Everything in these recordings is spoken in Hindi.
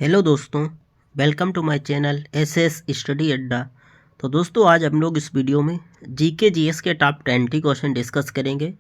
हेलो दोस्तों, welcome to my channel SS study Adda. तो दोस्तों आज हम लोग इस वीडियो में जीके जीएस के टॉप 20 क्वेश्चन डिस्कस करेंगे।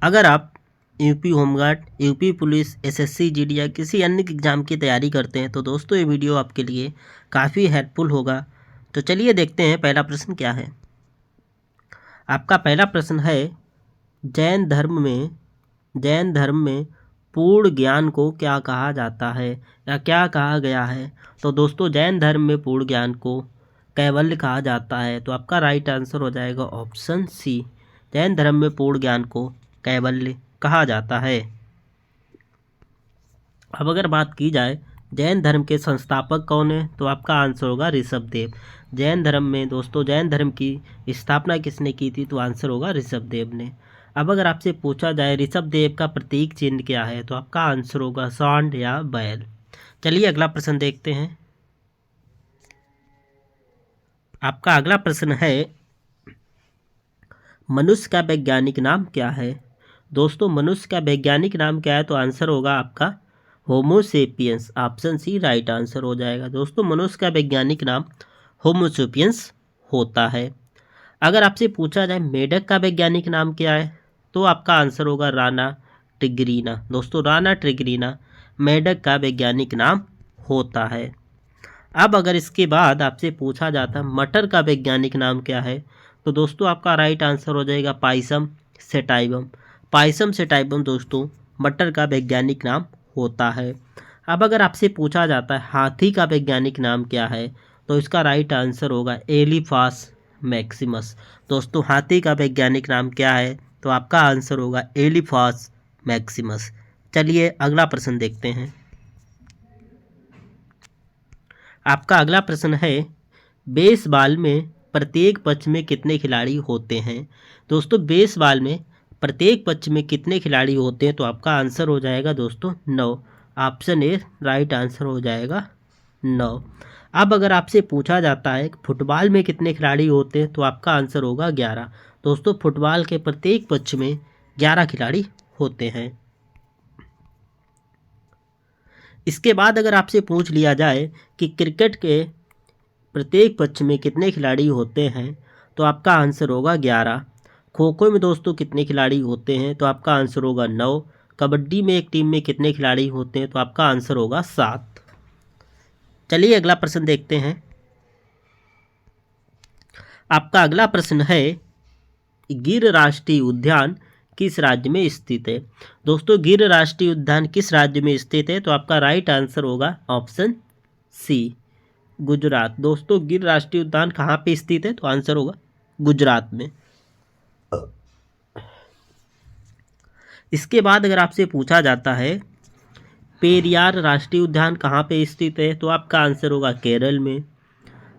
अगर आप UP home guard, UP police, SSC GD या किसी अन्य एग्ज़ाम की तैयारी करते हैं तो दोस्तों ये वीडियो आपके लिए काफ़ी हेल्पफुल होगा। तो चलिए देखते हैं पहला प्रश्न क्या है। आपका पहला प्रश्न है, जैन धर्म में पूर्ण ज्ञान को क्या कहा जाता है या क्या कहा गया है। तो दोस्तों जैन धर्म में पूर्ण ज्ञान को कैवल्य कहा जाता है। तो आपका राइट आंसर हो जाएगा ऑप्शन सी, जैन धर्म में पूर्ण ज्ञान को कैवल्य कहा जाता है। अब अगर बात की जाए जैन धर्म के संस्थापक कौन है तो आपका आंसर होगा ऋषभदेव। जैन धर्म में दोस्तों जैन धर्म की स्थापना किसने की थी तो आंसर होगा ऋषभदेव ने। अब अगर आपसे पूछा जाए ऋषभदेव का प्रतीक चिन्ह क्या है तो आपका आंसर होगा सांड या बैल। चलिए अगला प्रश्न देखते हैं। आपका अगला प्रश्न है, मनुष्य का वैज्ञानिक नाम क्या है। दोस्तों मनुष्य का वैज्ञानिक नाम क्या है तो आंसर होगा आपका homo sapiens. Option C right answer हो जाएगा। दोस्तों मनुष्य का वैज्ञानिक नाम होमोसेपियंस होता है। अगर आपसे पूछा जाए मेढक का वैज्ञानिक नाम क्या है तो आपका आंसर होगा राना ट्रिगरीना। दोस्तों राना ट्रिगरीना मेढक का वैज्ञानिक नाम होता है। अब अगर इसके बाद आपसे पूछा जाता मटर का वैज्ञानिक नाम क्या है तो दोस्तों आपका राइट आंसर हो जाएगा पाइसम सेटाइवम। पाइसम सेटाइवम दोस्तों मटर का वैज्ञानिक नाम होता है। अब अगर आपसे पूछा जाता है हाथी का वैज्ञानिक नाम क्या है तो इसका राइट आंसर होगा एलिफास मैक्सिमस। दोस्तों हाथी का वैज्ञानिक नाम क्या है तो आपका आंसर होगा एलिफास मैक्सिमस। चलिए अगला प्रश्न देखते हैं। आपका अगला प्रश्न है, बेसबॉल में प्रत्येक पक्ष में कितने खिलाड़ी होते हैं। दोस्तों बेसबॉल में प्रत्येक पक्ष में कितने खिलाड़ी होते हैं तो आपका आंसर हो जाएगा दोस्तों 9। ऑप्शन ए राइट आंसर हो जाएगा 9। अब अगर आपसे पूछा जाता है फुटबॉल में कितने खिलाड़ी होते हैं तो आपका आंसर होगा 11। दोस्तों फुटबॉल के प्रत्येक पक्ष में 11 खिलाड़ी होते हैं। इसके बाद अगर आपसे पूछ लिया जाए कि क्रिकेट के प्रत्येक पक्ष में कितने खिलाड़ी होते हैं तो आपका आंसर होगा 11। खो खो में दोस्तों कितने खिलाड़ी होते हैं तो आपका आंसर होगा 9। कबड्डी में एक टीम में कितने खिलाड़ी होते हैं तो आपका आंसर होगा 7। चलिए अगला प्रश्न देखते हैं। आपका अगला प्रश्न है, गिर राष्ट्रीय उद्यान किस राज्य में स्थित है। दोस्तों गिर राष्ट्रीय उद्यान किस राज्य में स्थित है तो आपका राइट आंसर होगा ऑप्शन सी गुजरात। दोस्तों गिर राष्ट्रीय उद्यान कहाँ पे स्थित है तो आंसर होगा गुजरात में। इसके बाद अगर आपसे पूछा जाता है पेरियार राष्ट्रीय उद्यान कहाँ पे स्थित है तो आपका आंसर होगा केरल में।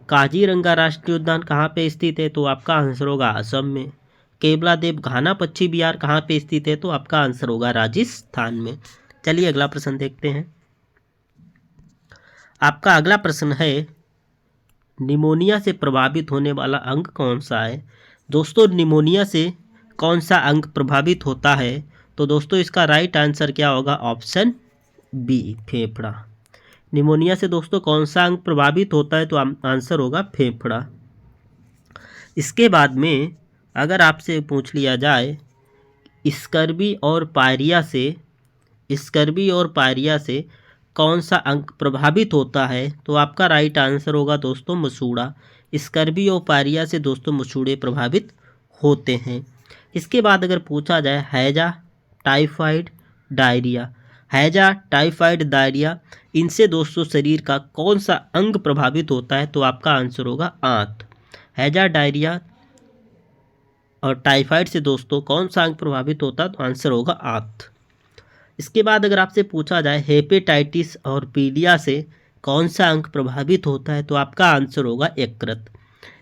काजीरंगा राष्ट्रीय उद्यान कहाँ पे स्थित है तो आपका आंसर होगा असम में। केवलादेव घाना पक्षी विहार कहाँ पे स्थित है तो आपका आंसर होगा राजस्थान में। चलिए अगला प्रश्न देखते हैं। आपका अगला प्रश्न है, निमोनिया से प्रभावित होने वाला अंग कौन सा है। दोस्तों निमोनिया से कौन सा अंग प्रभावित होता है तो दोस्तों इसका राइट आंसर क्या होगा ऑप्शन बी फेफड़ा। निमोनिया से दोस्तों कौन सा अंग प्रभावित होता है तो आंसर होगा फेफड़ा। इसके बाद में अगर आपसे पूछ लिया जाए स्कर्वी और पायरिया से कौन सा अंग प्रभावित होता है तो आपका राइट आंसर होगा दोस्तों मसूड़ा। स्कर्वी और पायरिया से दोस्तों मसूड़े प्रभावित होते हैं। इसके बाद अगर पूछा जाए हैजा टाइफाइड डायरिया इनसे दोस्तों शरीर का कौन सा अंग प्रभावित होता है तो आपका आंसर होगा आंत। हैजा डायरिया और टाइफाइड से दोस्तों कौन सा अंग प्रभावित होता है तो आंसर होगा आंत। इसके बाद अगर आपसे पूछा जाए हेपेटाइटिस और पीलिया से कौन सा अंग प्रभावित होता है तो आपका आंसर होगा यकृत।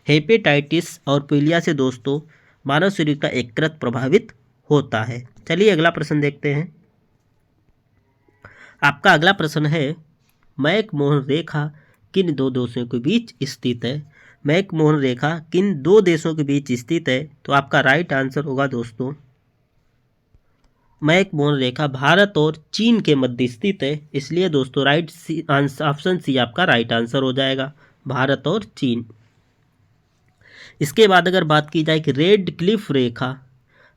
हेपेटाइटिस और पीलिया से दोस्तों मानव शरीर का यकृत प्रभावित होता है। चलिए अगला प्रश्न देखते हैं। आपका अगला प्रश्न है, मैकमोहन रेखा किन दो देशों के बीच स्थित है। मैकमोहन रेखा किन दो देशों के बीच स्थित है तो आपका राइट आंसर होगा दोस्तों मैकमोहन रेखा भारत और चीन के मध्य स्थित है, इसलिए दोस्तों ऑप्शन सी आपका राइट आंसर हो जाएगा, भारत और चीन। इसके बाद अगर बात की जाए कि रेड क्लिफ रेखा,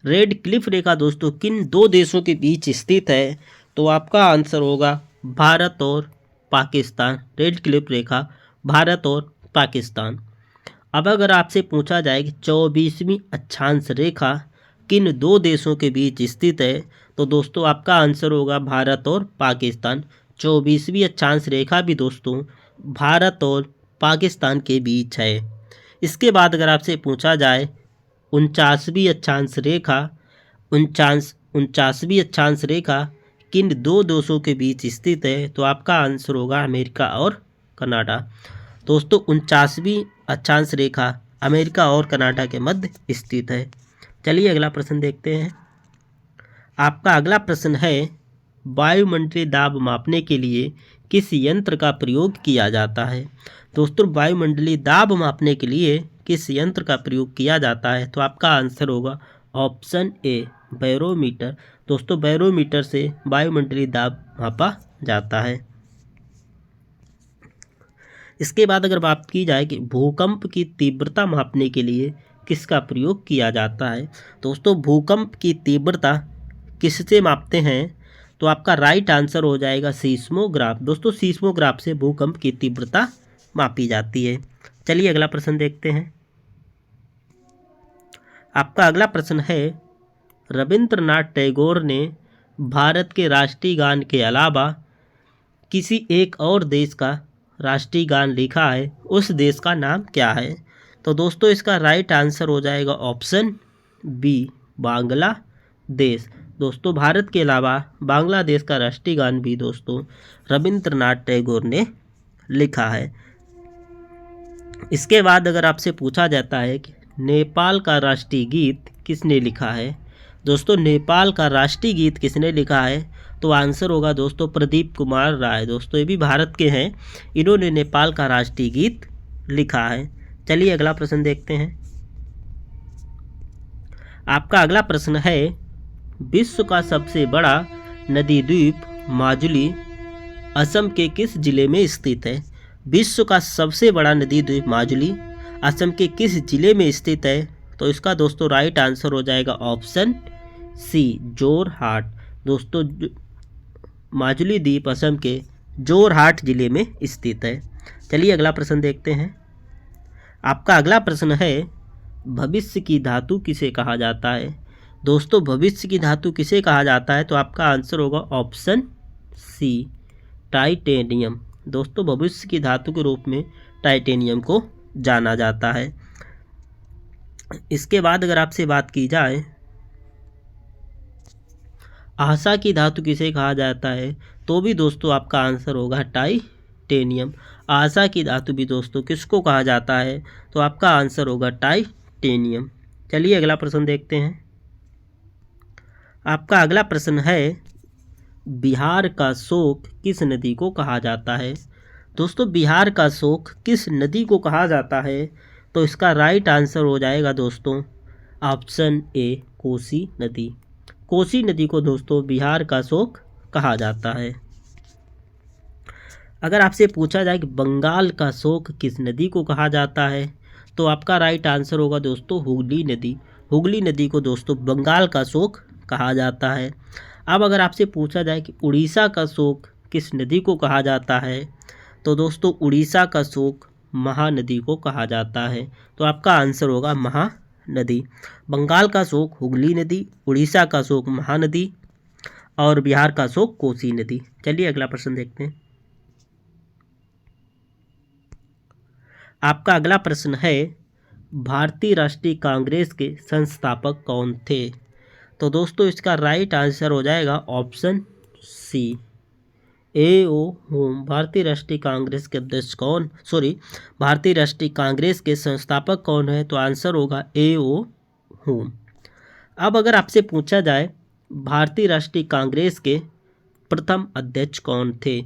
रेड क्लिफ रेखा दोस्तों किन दो देशों के बीच स्थित है, तो आपका आंसर होगा भारत और पाकिस्तान। रेड क्लिफ रेखा भारत और पाकिस्तान। अब अगर आपसे पूछा जाए कि 24वीं अक्षांश रेखा किन दो देशों के बीच स्थित है, तो दोस्तों आपका आंसर होगा भारत और पाकिस्तान। 24वीं अक्षांश रेखा भी दोस्तों भारत और पाकिस्तान के बीच है। इसके बाद अगर आपसे पूछा जाए 49वीं अक्षांश रेखा, 49वीं अक्षांश रेखा किन दो देशों के बीच स्थित है, तो आपका आंसर होगा अमेरिका और कनाडा। दोस्तों 49वीं अक्षांश रेखा अमेरिका और कनाडा के मध्य स्थित है। चलिए अगला प्रश्न देखते हैं। आपका अगला प्रश्न है वायुमंडलीय दाब मापने के लिए किस यंत्र का प्रयोग किया जाता है। दोस्तों वायुमंडलीय दाब मापने के लिए किस यंत्र का प्रयोग किया जाता है, तो आपका आंसर होगा ऑप्शन ए बैरोमीटर। दोस्तों बैरोमीटर से वायुमंडलीय दाब मापा जाता है। इसके बाद अगर बात की जाए कि भूकंप की तीव्रता मापने के लिए किसका प्रयोग किया जाता है, दोस्तों भूकंप की तीव्रता किससे मापते हैं, तो आपका राइट आंसर हो जाएगा सीस्मोग्राफ। दोस्तों सीस्मोग्राफ से भूकंप की तीव्रता मापी जाती है। चलिए अगला प्रश्न देखते हैं। आपका अगला प्रश्न है रविंद्रनाथ टैगोर ने भारत के राष्ट्रीय गान के अलावा किसी एक और देश का राष्ट्रीय गान लिखा है, उस देश का नाम क्या है, तो दोस्तों इसका राइट आंसर हो जाएगा ऑप्शन बी बांग्लादेश। दोस्तों भारत के अलावा बांग्लादेश का राष्ट्रीय गान भी दोस्तों रविंद्रनाथ टैगोर ने लिखा है। इसके बाद अगर आपसे पूछा जाता है कि नेपाल का राष्ट्रीय गीत किसने लिखा है, दोस्तों नेपाल का राष्ट्रीय गीत किसने लिखा है, तो आंसर होगा दोस्तों प्रदीप कुमार राय। दोस्तों ये भी भारत के हैं, इन्होंने नेपाल का राष्ट्रीय गीत लिखा है। चलिए अगला प्रश्न देखते हैं। आपका अगला प्रश्न है विश्व का सबसे बड़ा नदी द्वीप माजुली असम के किस जिले में स्थित है। विश्व का सबसे बड़ा नदी द्वीप माजुली असम के किस जिले में स्थित है, तो इसका दोस्तों राइट आंसर हो जाएगा ऑप्शन सी जोरहाट। दोस्तों माजुली द्वीप असम के जोरहाट जिले में स्थित है। चलिए अगला प्रश्न देखते हैं। आपका अगला प्रश्न है भविष्य की धातु किसे कहा जाता है। दोस्तों भविष्य की धातु किसे कहा जाता है, तो आपका आंसर होगा ऑप्शन सी टाइटेनियम। दोस्तों भविष्य की धातु के रूप में टाइटेनियम को जाना जाता है। इसके बाद अगर आपसे बात की जाए आशा की धातु किसे कहा जाता है, तो भी दोस्तों आपका आंसर होगा टाइटेनियम। आशा की धातु भी दोस्तों किसको कहा जाता है, तो आपका आंसर होगा टाइटेनियम। चलिए अगला प्रश्न देखते हैं। आपका अगला प्रश्न है बिहार का शोक किस नदी को कहा जाता है। दोस्तों बिहार का शोक किस नदी को कहा जाता है, तो इसका राइट आंसर हो जाएगा दोस्तों ऑप्शन ए कोसी नदी। कोसी नदी को दोस्तों बिहार का शोक कहा जाता है। अगर आपसे पूछा जाए कि बंगाल का शोक किस नदी को कहा जाता है, तो आपका राइट आंसर होगा दोस्तों हुगली नदी। हुगली नदी को दोस्तों बंगाल का शोक कहा जाता है। अब अगर आपसे पूछा जाए कि उड़ीसा का शोक किस नदी को कहा जाता है, तो दोस्तों उड़ीसा का शोक महानदी को कहा जाता है। तो आपका आंसर होगा महानदी। बंगाल का शोक हुगली नदी, उड़ीसा का शोक महानदी और बिहार का शोक कोसी नदी। चलिए अगला प्रश्न देखते हैं। आपका अगला प्रश्न है भारतीय राष्ट्रीय कांग्रेस के संस्थापक कौन थे। तो दोस्तों इसका राइट आंसर हो जाएगा ऑप्शन सी ए.ओ. होम। भारतीय राष्ट्रीय कांग्रेस के अध्यक्ष भारतीय राष्ट्रीय कांग्रेस के संस्थापक कौन है, तो आंसर होगा ए.ओ. होम। अब अगर आपसे पूछा जाए भारतीय राष्ट्रीय कांग्रेस के प्रथम अध्यक्ष कौन थे,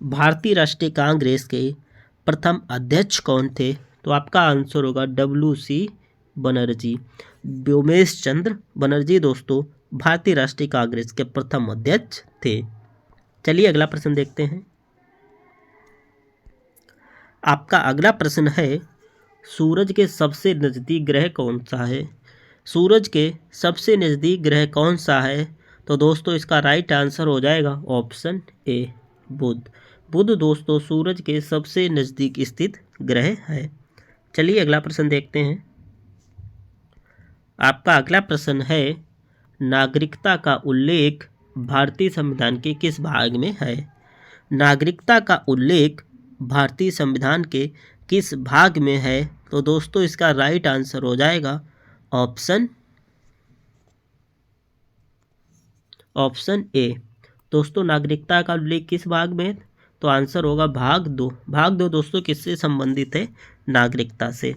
भारतीय राष्ट्रीय कांग्रेस के प्रथम अध्यक्ष कौन थे, तो आपका आंसर होगा W.C. बनर्जी। व्योमेश चंद्र बनर्जी दोस्तों भारतीय राष्ट्रीय कांग्रेस के प्रथम अध्यक्ष थे। चलिए अगला प्रश्न देखते हैं। आपका अगला प्रश्न है, सूरज के सबसे नज़दीक ग्रह कौन सा है? सूरज के सबसे नज़दीक ग्रह कौन सा है? तो दोस्तों इसका राइट आंसर हो जाएगा ऑप्शन ए, बुध। बुध दोस्तों सूरज के सबसे नज़दीक स्थित ग्रह है। चलिए अगला प्रश्न देखते हैं। आपका अगला प्रश्न है, नागरिकता का उल्लेख भारतीय संविधान के किस भाग में है? नागरिकता का उल्लेख भारतीय संविधान के किस भाग में है? तो दोस्तों इसका राइट आंसर हो जाएगा ऑप्शन ए। दोस्तों नागरिकता का उल्लेख किस भाग में है? तो आंसर होगा भाग 2। भाग 2 दोस्तों किससे संबंधित है? नागरिकता से।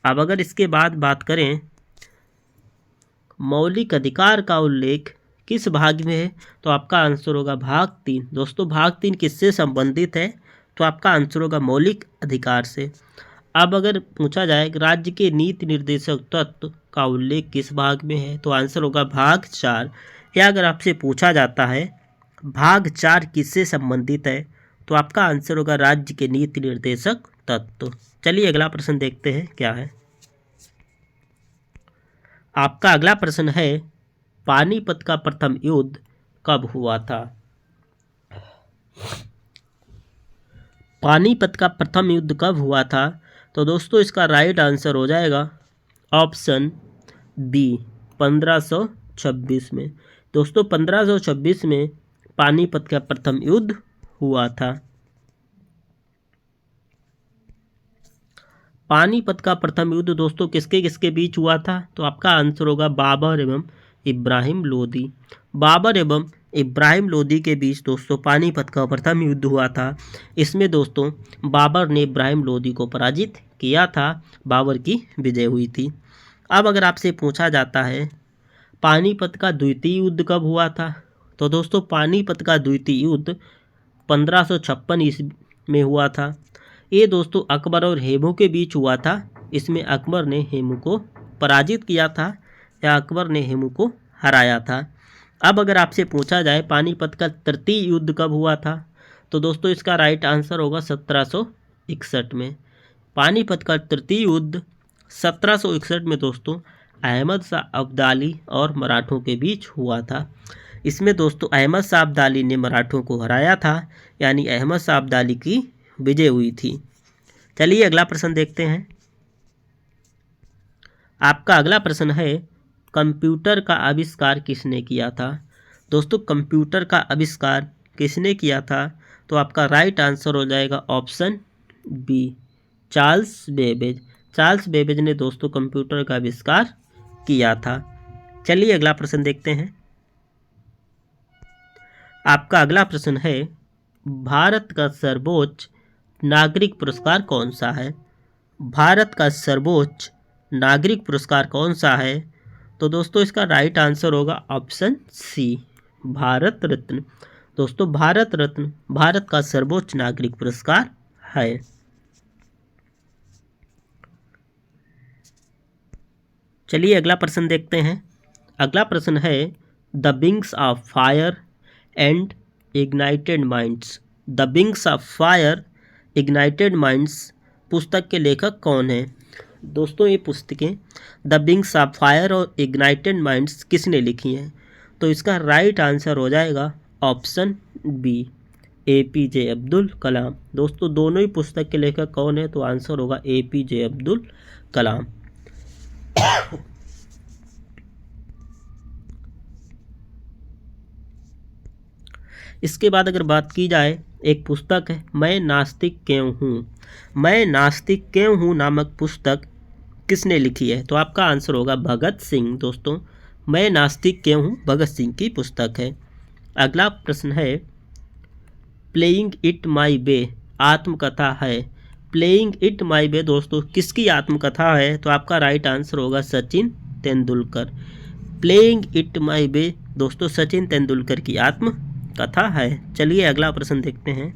अब अगर इसके बाद बात करें, मौलिक अधिकार का उल्लेख किस भाग में है? तो आपका आंसर होगा भाग 3। दोस्तों भाग 3 किससे संबंधित है? तो आपका आंसर होगा मौलिक अधिकार से। अब अगर पूछा जाए राज्य के नीति निर्देशक तत्व का उल्लेख किस भाग में है? तो आंसर होगा भाग 4। या अगर आपसे पूछा जाता है भाग 4 किससे संबंधित है? तो आपका आंसर होगा राज्य के नीति निर्देशक तत्व। चलिए अगला प्रश्न देखते हैं क्या है। आपका अगला प्रश्न है, पानीपत का प्रथम युद्ध कब हुआ था? पानीपत का प्रथम युद्ध कब हुआ था? तो दोस्तों इसका राइट आंसर हो जाएगा ऑप्शन बी, 1526 में। दोस्तों 1526 में पानीपत का प्रथम युद्ध हुआ था। पानीपत का प्रथम युद्ध दोस्तों किसके किसके बीच हुआ था? तो आपका आंसर होगा बाबर एवं इब्राहिम लोदी। बाबर एवं इब्राहिम लोदी के बीच दोस्तों पानीपत का प्रथम युद्ध हुआ था। इसमें दोस्तों बाबर ने इब्राहिम लोदी को पराजित किया था। बाबर की विजय हुई थी। अब अगर आपसे पूछा जाता है पानीपत का द्वितीय युद्ध कब हुआ था? तो दोस्तों पानीपत का द्वितीय युद्ध 1556 ईस्वी में हुआ था। ये दोस्तों अकबर और हेमू के बीच हुआ था। इसमें अकबर ने हेमू को पराजित किया था या अकबर ने हेमू को हराया था। अब अगर आपसे पूछा जाए पानीपत का तृतीय युद्ध कब हुआ था? तो दोस्तों इसका राइट आंसर होगा 1761 में। पानीपत का तृतीय युद्ध 1761 में दोस्तों अहमद शाह अब्दाली और मराठों के बीच हुआ था। इसमें दोस्तों अहमद शाह अब्दाली ने मराठों को हराया था, यानी अहमद शाह अब्दाली की विजय हुई थी। चलिए अगला प्रश्न देखते हैं। आपका अगला प्रश्न है, कंप्यूटर का आविष्कार किसने किया था? दोस्तों कंप्यूटर का आविष्कार किसने किया था? तो आपका राइट आंसर हो जाएगा option B, Charles Babbage. Charles Babbage ने दोस्तों कंप्यूटर का आविष्कार किया था। चलिए अगला प्रश्न देखते हैं। आपका अगला प्रश्न है, भारत का सर्वोच्च नागरिक पुरस्कार कौन सा है? भारत का सर्वोच्च नागरिक पुरस्कार कौन सा है? तो दोस्तों इसका राइट आंसर होगा ऑप्शन सी, भारत रत्न। दोस्तों भारत रत्न भारत का सर्वोच्च नागरिक पुरस्कार है। चलिए अगला प्रश्न देखते हैं। अगला प्रश्न है, the wings of fire and ignited minds. The wings of fire ignited minds पुस्तक के लेखक कौन है? दोस्तों ये पुस्तकें द विंग्स ऑफ फायर और इग्नाइटेड माइंड्स किसने लिखी हैं? तो इसका राइट आंसर हो जाएगा option B, APJ Abdul Kalam. दोस्तों दोनों ही पुस्तक के लेखक कौन है? तो आंसर होगा APJ अब्दुल कलाम। इसके बाद अगर बात की जाए, एक पुस्तक है मैं नास्तिक क्यों हूँ। मैं नास्तिक क्यों हूँ नामक पुस्तक किसने लिखी है? तो आपका आंसर होगा भगत सिंह। दोस्तों मैं नास्तिक क्यों हूँ भगत सिंह की पुस्तक है। अगला प्रश्न है, प्लेइंग इट माई वे आत्मकथा है। प्लेइंग इट माई वे दोस्तों किसकी आत्मकथा है? तो आपका राइट आंसर होगा Sachin Tendulkar. Playing it my way दोस्तों सचिन तेंदुलकर की आत्मकथा है। चलिए अगला प्रश्न देखते हैं।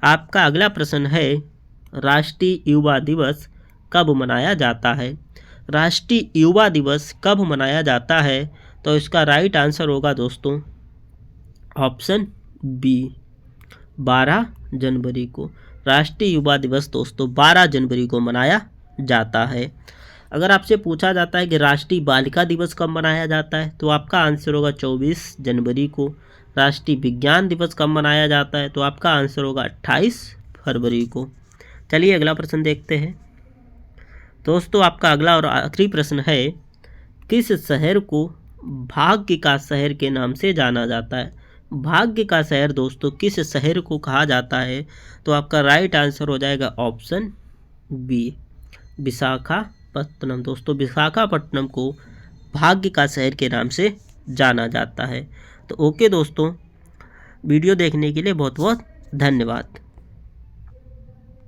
आपका अगला प्रश्न है, राष्ट्रीय युवा दिवस कब मनाया जाता है? राष्ट्रीय युवा दिवस कब मनाया जाता है? तो इसका राइट आंसर होगा दोस्तों ऑप्शन बी 12 जनवरी को। राष्ट्रीय युवा दिवस दोस्तों 12 जनवरी को मनाया जाता है। अगर आपसे पूछा जाता है कि राष्ट्रीय बालिका दिवस कब मनाया जाता है तो आपका आंसर होगा 24 जनवरी को। राष्ट्रीय विज्ञान दिवस कब मनाया जाता है तो आपका आंसर होगा 28 फरवरी को। चलिए अगला प्रश्न देखते हैं दोस्तों। आपका अगला और आखिरी प्रश्न है, किस शहर को भाग्य का शहर के नाम से जाना जाता है? भाग्य का शहर दोस्तों किस शहर को कहा जाता है? तो आपका राइट आंसर हो जाएगा ऑप्शन बी विशाखापट्टनम। दोस्तों विशाखापट्टनम को भाग्य का शहर के नाम से जाना जाता है। तो ओके दोस्तों, वीडियो देखने के लिए बहुत बहुत धन्यवाद।